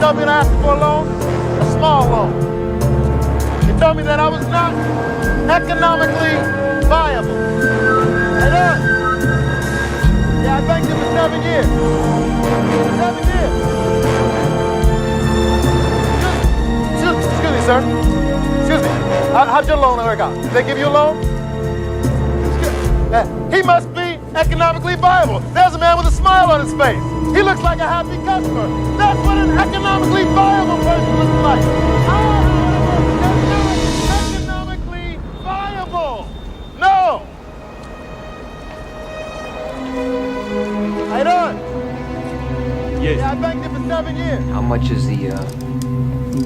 told me that I asked for a loan, a small loan. He told me that I was not economically viable. Hey, look. Yeah, I banked him for 7 years. 7 years. Excuse me, sir. Excuse me. How'd your loan work out? Did they give you a loan? He must be economically viable. There's a man with a smile on his face. He looks like a happy customer. That's what an economically viable person looks like. I am not economically viable. No. How you doing? Yes. Yeah, I banked it for 7 years. How much is the,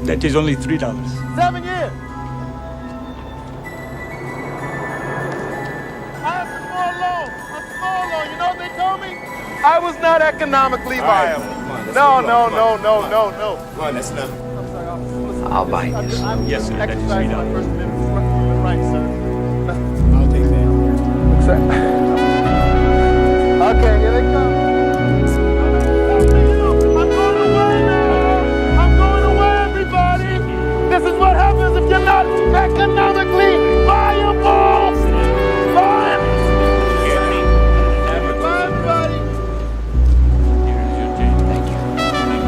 That is only $3. 7 years. I have a small loan. A small loan. You know what they told me? I was not economically viable. No. Come on, that's enough. I'm sorry, officer. I'll buy this. Yes, sir. That is Exercise my $3. First Amendment right, sir. I'll take that. Okay, here they come. I'm going away now. I'm going away, everybody. This is what happens if you're not economically viable. Fine. Bye, everybody. Here's your change. Thank you. Everybody.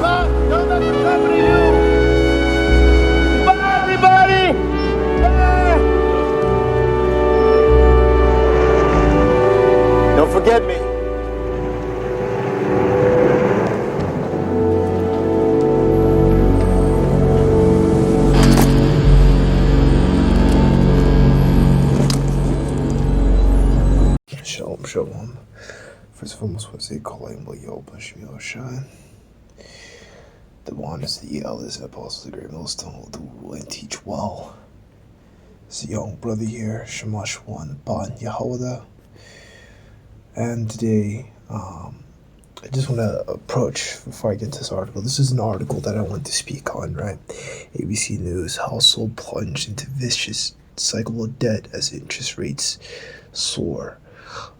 Bye. Don't let this happen to you. Bye, everybody. Bye. Don't forget me. Shalom. First and foremost, what's it calling? But yo, push me or shine. The one is the eldest apostles, the great millstone, who rule and teach well. It's a young brother here, Shamash one Ban Yehoda. And today, I just want to approach, before I get into this article, this is an article that I want to speak on, right? ABC News, household plunged into vicious cycle of debt as interest rates soar.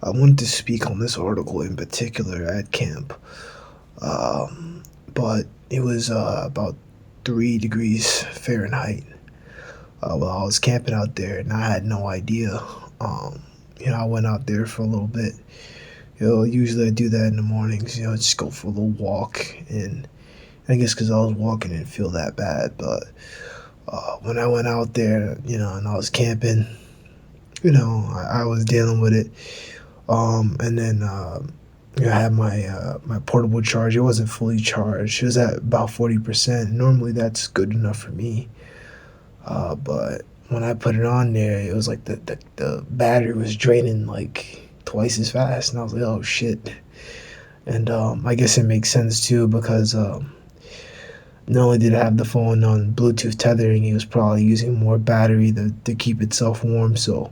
I wanted to speak on this article in particular at camp, but it was about 3 degrees Fahrenheit while I was camping out there, and I had no idea. I went out there for a little bit. Usually I do that in the mornings, just go for a little walk, and I guess because I was walking, I didn't feel that bad, but when I went out there, and I was camping, I was dealing with it. And then I had my portable charger. It wasn't fully charged. It was at about 40%. Normally that's good enough for me. But when I put it on there, it was like the battery was draining like twice as fast, and I was like, oh shit. And I guess it makes sense too, because not only did I have the phone on Bluetooth tethering, it was probably using more battery to keep itself warm. So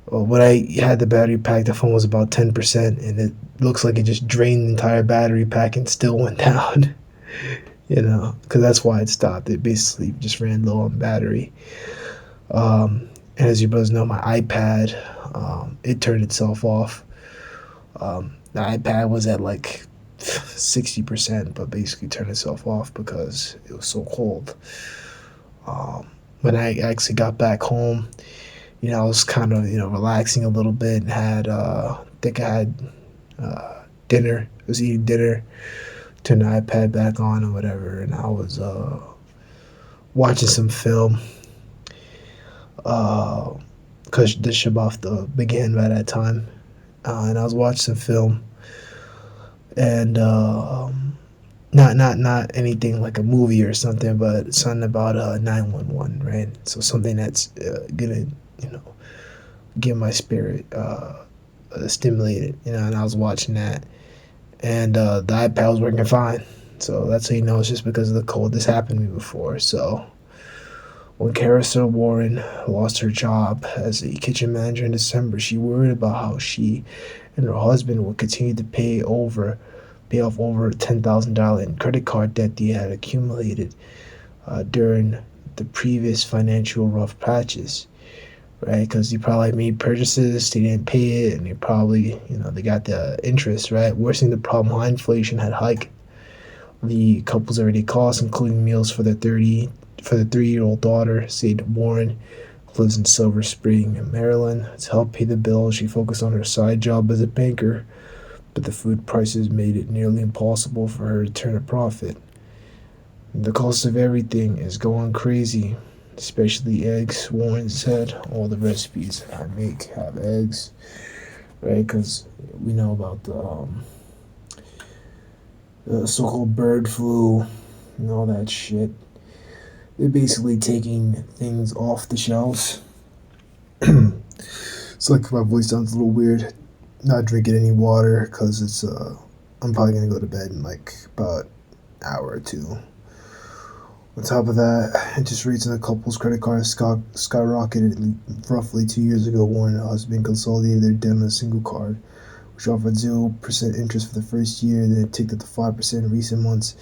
when I had the battery pack, the phone was about 10%, and it looks like it just drained the entire battery pack and still went down. Because that's why it stopped. It basically just ran low on battery. And as you brothers know, my iPad, it turned itself off. The iPad was at like 60%, but basically turned itself off because it was so cold. When I actually got back home, I was kind of, relaxing a little bit, and had, I think I had dinner. I was eating dinner, turned the iPad back on or whatever, and I was watching some film, because the Shabbat began by that time, and I was watching some film, and not anything like a movie or something, but something about 911, right? So something that's gonna get my spirit stimulated, and I was watching that, and the iPad was working fine. So that's how it's just because of the cold. This happened to me before. So when Carousel Warren lost her job as a kitchen manager in December, she worried about how she and her husband would continue to pay off over $10,000 in credit card debt they had accumulated during the previous financial rough patches. right? Because he probably made purchases, they didn't pay it, and they probably, they got the interest, right? Worsening the problem, high inflation had hiked the couple's everyday costs, including meals for the 3-year-old daughter, Sid Warren, who lives in Silver Spring, Maryland. To help pay the bill, she focused on her side job as a banker, but the food prices made it nearly impossible for her to turn a profit. The cost of everything is going crazy, especially eggs. Warren said all the recipes I make have eggs, right? Because we know about the so-called bird flu and all that shit. They're basically taking things off the shelves. It's like my voice sounds a little weird. Not drinking any water because it's I'm probably gonna go to bed in like about an hour or two. On top of that, interest rates on the couple's credit cards skyrocketed roughly 2 years ago. Warren and her husband consolidated their debt on a single card, which offered 0% interest for the first year, then it ticked up to 5% in recent months.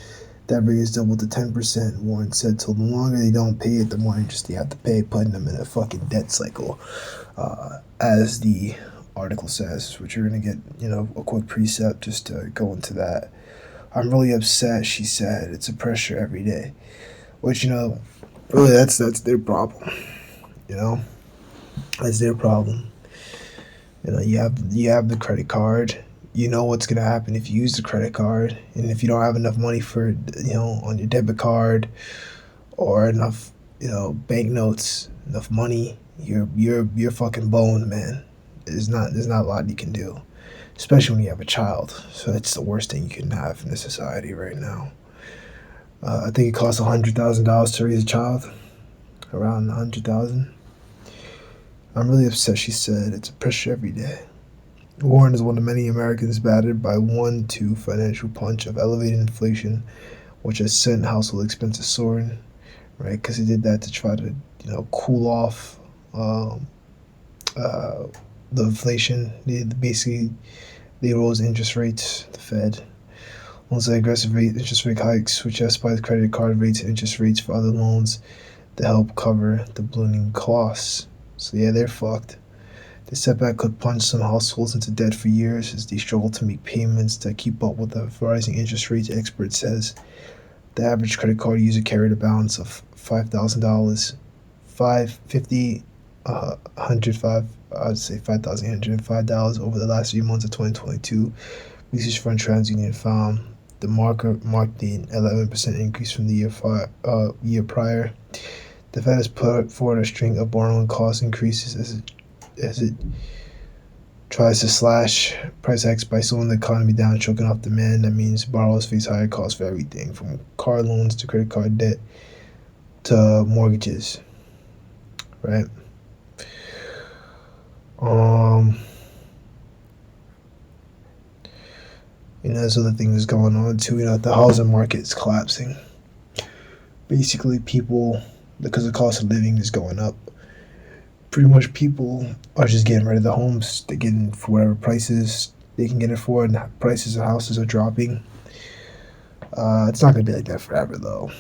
That rate has doubled to 10%, Warren said. So the longer they don't pay it, the more interest they have to pay, putting them in a fucking debt cycle, as the article says, which you're going to get, a quick precept just to go into that. I'm really upset, she said. It's a pressure every day. Which, really that's their problem. That's their problem. You have the credit card. You know what's gonna happen if you use the credit card, and if you don't have enough money for on your debit card, or enough banknotes, enough money, you're fucking boned, man. There's not a lot you can do, especially when you have a child. So that's the worst thing you can have in this society right now. I think it costs $100,000 to raise a child, around $100,000. I'm really upset, she said. It's a pressure every day. Warren is one of many Americans battered by 1-2 financial punch of elevated inflation, which has sent household expenses soaring, right? Because he did that to try to, cool off the inflation. They rose interest rates, the Fed. Once the aggressive interest rate hikes, which has spiked credit card rates and interest rates for other loans to help cover the ballooning costs. So yeah, they're fucked. The setback could plunge some households into debt for years as they struggle to make payments that keep up with the rising interest rates, expert says. The average credit card user carried a balance of $5,000, $5,805 over the last 3 months of 2022. Research from TransUnion found the market marked an 11% increase from the year prior. The Fed has put forward a string of borrowing cost increases as it tries to slash price hikes by slowing the economy down, choking off demand. That means borrowers face higher costs for everything, from car loans to credit card debt to mortgages, right? There's other things going on too. The housing market is collapsing. Basically, people, because the cost of living is going up, pretty much people are just getting rid of the homes. They're getting for whatever prices they can get it for, and prices of houses are dropping. It's not gonna be like that forever, though.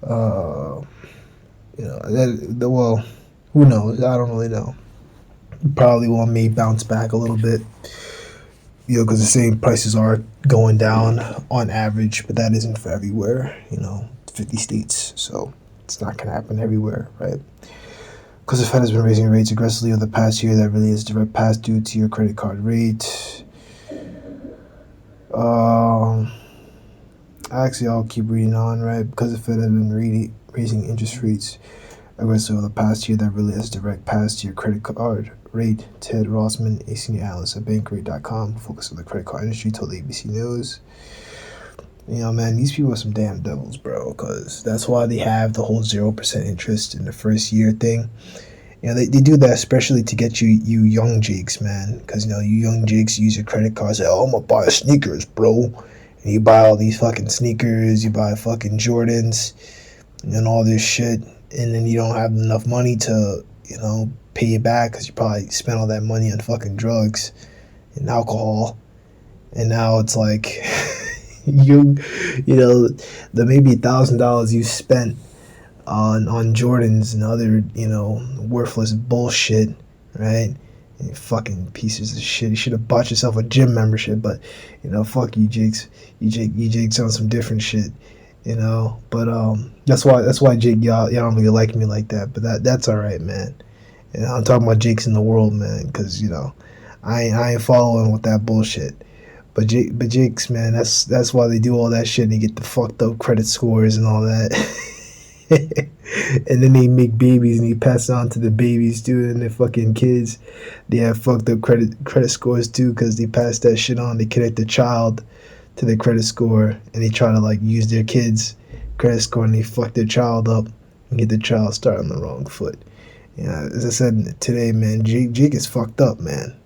Well, who knows? I don't really know. Probably may bounce back a little bit. Because the same prices are going down on average, but that isn't for everywhere. 50 states, so it's not gonna happen everywhere, right? Because the Fed has been raising rates aggressively over the past year, that really is a direct pass due to your credit card rate. Actually, I'll keep reading on, right? Because the Fed has been raising interest rates aggressively over the past year, that really is a direct pass to your credit card rate. Ted Rossman, a senior analyst at Bankrate.com, who focuses on the credit card industry, told ABC News. Man, these people are some damn devils, bro, because that's why they have the whole 0% interest in the first year thing. They do that especially to get you young jakes, man, because, you young jakes use your credit card, say, I'm going to buy sneakers, bro. And you buy all these fucking sneakers, you buy fucking Jordans and all this shit, and then you don't have enough money to, pay it back because you probably spent all that money on fucking drugs and alcohol. And now it's like... the maybe $1,000 you spent on Jordans and other, worthless bullshit, right? You fucking pieces of shit. You should have bought yourself a gym membership, but fuck you, Jakes. You Jakes on some different shit, But that's why Jake, y'all don't really like me like that. But that's all right, man. And I'm talking about Jakes in the world, man, because I ain't following with that bullshit. But Jakes, man, that's why they do all that shit and they get the fucked up credit scores and all that. And then they make babies and they pass it on to the babies too, and their fucking kids. They have fucked up credit scores too because they pass that shit on. They connect the child to their credit score and they try to like use their kids' credit score and they fuck their child up and get the child started on the wrong foot. As I said today, man, Jake is fucked up, man.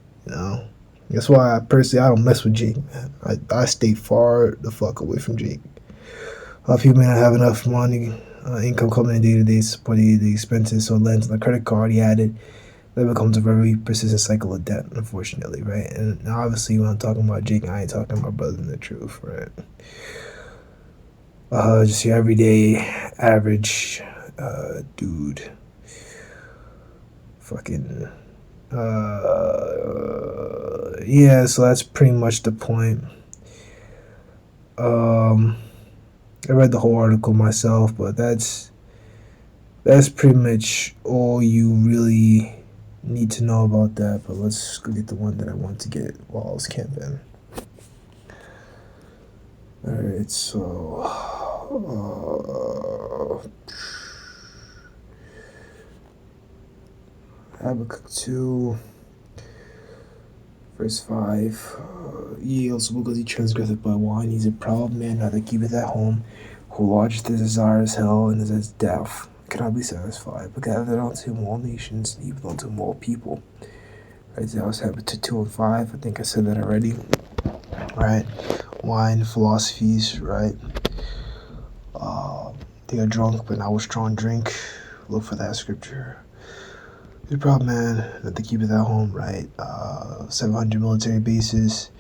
That's why I don't mess with Jake, man. I stay far the fuck away from Jake. A lot of people may not have enough money, income coming in day to day to support the expenses, so it lands on the credit card he added. That becomes a very persistent cycle of debt, unfortunately, right? And obviously, when I'm talking about Jake, I ain't talking about brother in the truth, right? Just your everyday, average dude. Fucking. Yeah, so that's pretty much the point. I read the whole article myself, but that's pretty much all you really need to know about that. But let's go get the one that I want to get while I was camping. Alright, so Habakkuk 2 verse 5, ye also because he transgresseth by wine, he's a proud man, neither keepeth at home, who lodgeth his desire as hell, and is as death, cannot be satisfied, but gathered unto him all nations, even unto him all people. Right, that was Habakkuk 2 and 5, I think I said that already. Right, wine, philosophies, right? They got drunk, but now with strong drink. Look for that scripture. The proud man that they keep it at home, right? 700 military bases.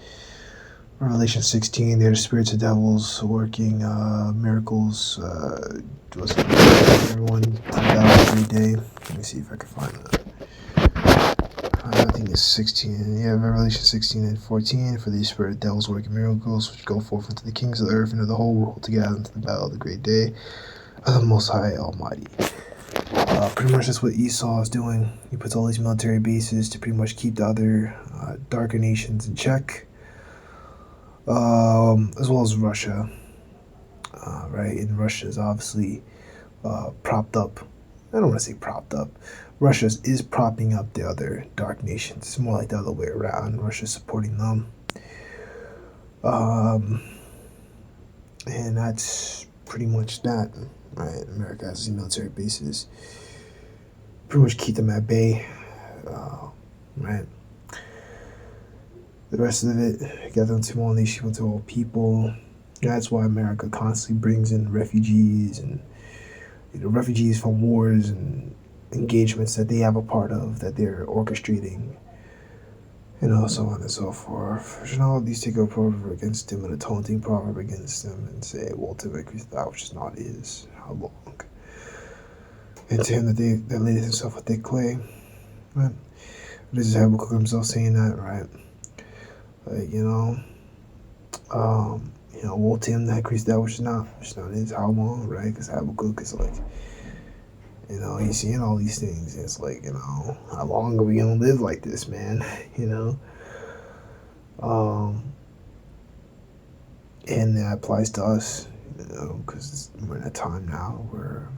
Revelation 16, they're the spirits of devils working miracles. Everyone to battle every day. Let me see if I can find that. I think it's 16. Yeah, Revelation 16 and 14. For these spirit of devils working miracles, which go forth into the kings of the earth and of the whole world to gather into the battle of the great day of the Most High Almighty. Pretty much that's what Esau is doing. He puts all these military bases to pretty much keep the other darker nations in check, as well as Russia, right? And Russia is obviously propped up. I don't want to say propped up. Russia is propping up the other dark nations. It's more like the other way around. Russia's supporting them. And that's pretty much that, right? America has these military bases. Pretty much keep them at bay, right? The rest of it, gather unto all nations, unto all people. That's why America constantly brings in refugees and refugees from wars and engagements that they have a part of, that they're orchestrating, so on and so forth. Should all these take a proverb against him and a taunting proverb against them and say, well, to make that which is not is, how long? And to him that lateth himself with thick clay. Right? This is Habakkuk himself saying that, right? Like, woe to him that increase that which is not is, how long, right? Because Habakkuk is like, he's seeing all these things. And it's like, how long are we gonna live like this, man? And that applies to us, because we're in a time now where,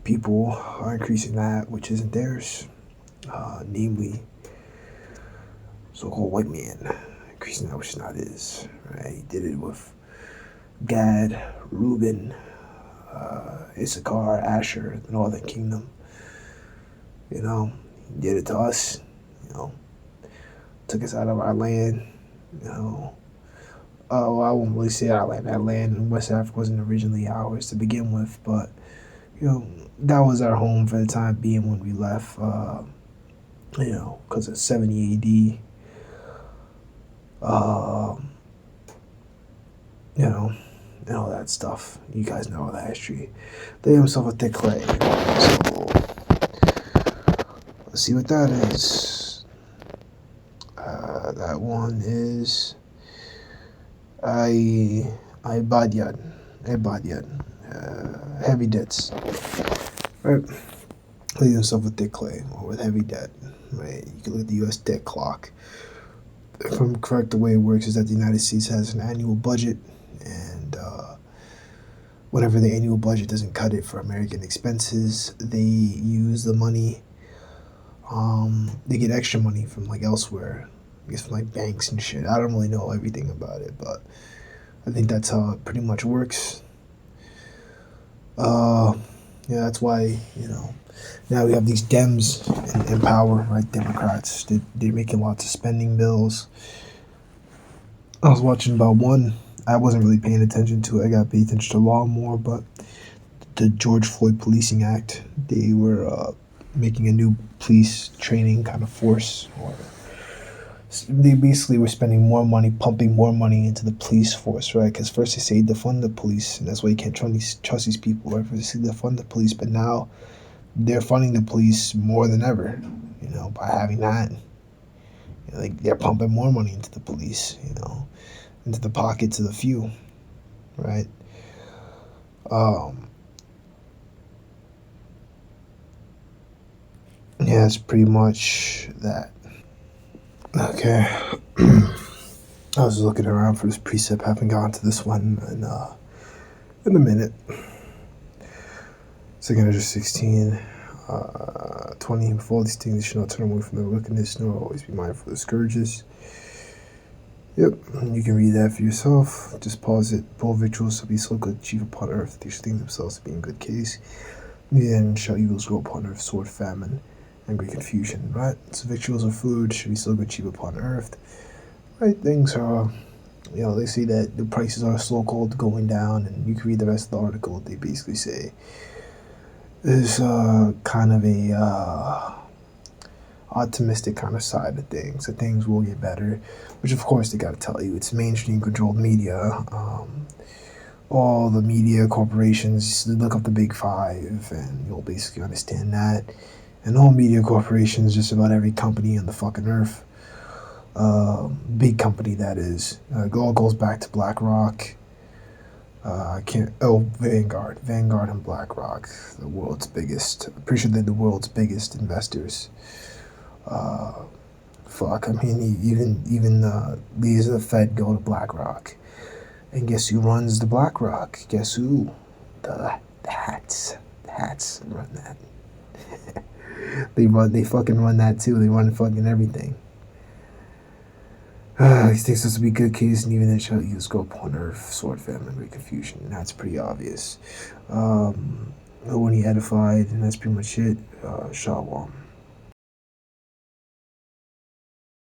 people are increasing that which isn't theirs, namely so-called white man increasing that which is not his, right? He did it with Gad, Reuben, Issachar, Asher, the northern kingdom. He did it to us, took us out of our land, I won't really say our land. That land in West Africa wasn't originally ours to begin with, but that was our home for the time being when we left, because of 70 AD. and all that stuff. You guys know all that history. Lay himself a thick clay. So let's see what that is. That one is Ibadian. Heavy debts. Right. Lay himself a thick clay or with heavy debt. Right. You can look at the U.S. debt clock. If I'm correct, the way it works is that the United States has an annual budget, and whenever the annual budget doesn't cut it for American expenses, they use the money. They get extra money from like elsewhere, I guess from like banks and shit. I don't really know everything about it, but I think that's how it pretty much works. Yeah, that's why, now we have these Dems in power, right? Democrats. They're making lots of spending bills. I was watching about one. I wasn't really paying attention to it. I got to pay attention to law more, but the George Floyd Policing Act, they were making a new police training kind of force. Or they basically were spending more money, pumping more money into the police force, right? Because first they say defund the police, and that's why you can't trust these people, right? First they say defund the police, but now they're funding the police more than ever, by having that. Like they're pumping more money into the police, into the pockets of the few, right? Yeah, it's pretty much that. Okay. I was looking around for this precept. Haven't gotten to this one in a minute. Second Ezra 16, 20. Before these things, you should not turn away from the wickedness, nor always be mindful of the scourges. Yep, you can read that for yourself. Just pause it. Both victuals shall be so good, chief upon earth. They should think themselves to be in good case. Then shall evils grow upon earth, sword, famine, and great confusion, right? So victuals or food should be so good, cheap upon earth. Right, things are, they say that the prices are so-called going down, and you can read the rest of the article. They basically say there's kind of a optimistic kind of side of things, that things will get better, which of course they got to tell you. It's mainstream controlled media. All the media corporations, look up the big five, and you'll basically understand that. And all media corporations, just about every company on the fucking earth, big company that is, it all goes back to BlackRock. Vanguard and BlackRock, the world's biggest. I'm pretty sure they're the world's biggest investors. Even leaders of the Fed go to BlackRock. And guess who runs the BlackRock? Guess who? The Hats. The Hats run that. They fucking run that too. They run fucking everything. These things supposed to be good case, and even then shall use go upon earth, sword, famine, great confusion. And that's pretty obvious. When he edified, and that's pretty much it. Shalom.